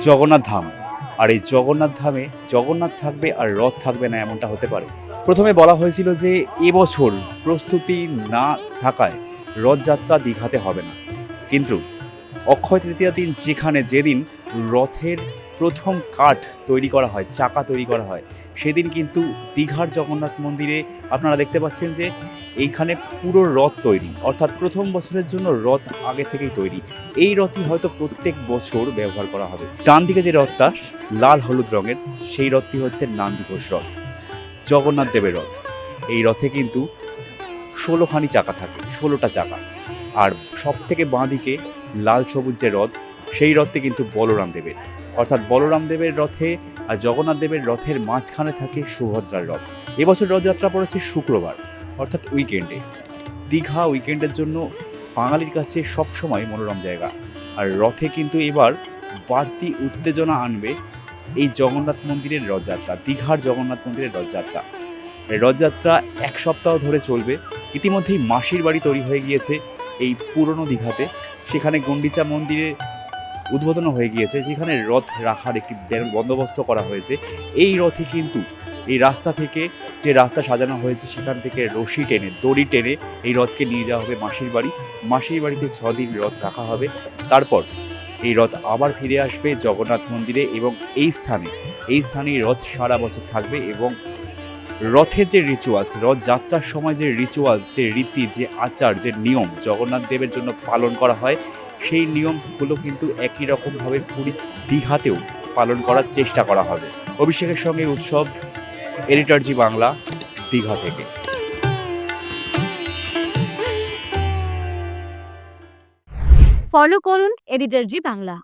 জগন্নাথ ধাম। আর এই জগন্নাথ ধামে জগন্নাথ থাকবে আর রথ থাকবে না, এমনটা হতে পারে? প্রথমে বলা হয়েছিল যে এবছর প্রস্তুতি না থাকায় রথযাত্রা দীঘাতে হবে না। কিন্তু অক্ষয় তৃতীয়া দিন যেদিন রথের প্রথম কাঠ তৈরি করা হয়, চাকা তৈরি করা হয়, সেদিন কিন্তু দীঘার জগন্নাথ মন্দিরে আপনারা দেখতে পাচ্ছেন যে এইখানে পুরো রথ তৈরি, অর্থাৎ প্রথম বছরের জন্য রথ আগে থেকেই তৈরি। এই রথই হয়তো প্রত্যেক বছর ব্যবহার করা হবে। ডান দিকে যে রথটা লাল হলুদ রঙের, সেই রথটি হচ্ছে নন্দিঘোষ রথ, জগন্নাথ দেবের রথ। এই রথে কিন্তু 16খানি চাকা থাকে, 16টা চাকা। আর সব থেকে বাঁ দিকে লাল সবুজ যে রথ, সেই রথটি কিন্তু বলরাম দেবের, অর্থাৎ বলরাম দেবের রথে আর জগন্নাথ দেবের রথের মাঝখানে থাকে সুভদ্রার রথ। এবছর রথযাত্রা পড়েছে শুক্রবার, অর্থাৎ উইকেন্ডে। দীঘা উইকেন্ডের জন্য বাঙালির কাছে সবসময় মনোরম জায়গা। আর রথে কিন্তু এবার বাড়তি উত্তেজনা আনবে এই জগন্নাথ মন্দিরের রথযাত্রা, দীঘার জগন্নাথ মন্দিরের রথযাত্রা। রথযাত্রা 1 সপ্তাহ ধরে চলবে। ইতিমধ্যেই মাসির বাড়ি তৈরি হয়ে গিয়েছে এই পুরনো দীঘাতে। সেখানে গন্ডিচা মন্দিরে উদ্বোধন হয়ে গিয়েছে, যেখানে রথ রাখার একটি বন্দোবস্ত করা হয়েছে। এই রথে কিন্তু এই রাস্তা থেকে, যে রাস্তা সাজানো হয়েছে, সেখান থেকে রশি টেনে, দড়ি টেনে এই রথকে নিয়ে যাওয়া হবে মাসির বাড়ি। মাসির বাড়িতে 6 দিন রথ রাখা হবে। তারপর এই রথ আবার ফিরে আসবে জগন্নাথ মন্দিরে, এবং এই স্থানে রথ সারা বছর থাকবে। এবং রথের যে রিচুয়ালস, রথযাত্রার সময় যে রিচুয়ালস, যে রীতি, যে আচার, যে নিয়ম জগন্নাথ দেবের জন্য পালন করা হয়, সেই নিয়মগুলো কিন্তু একই রকমভাবে পুরী দীঘাতেও পালন করার চেষ্টা করা হবে। অভিষেকের সঙ্গে উৎসব, এডিটর জি বাংলা, দীঘা থেকে। ফলো করুন এডিটর জি বাংলা।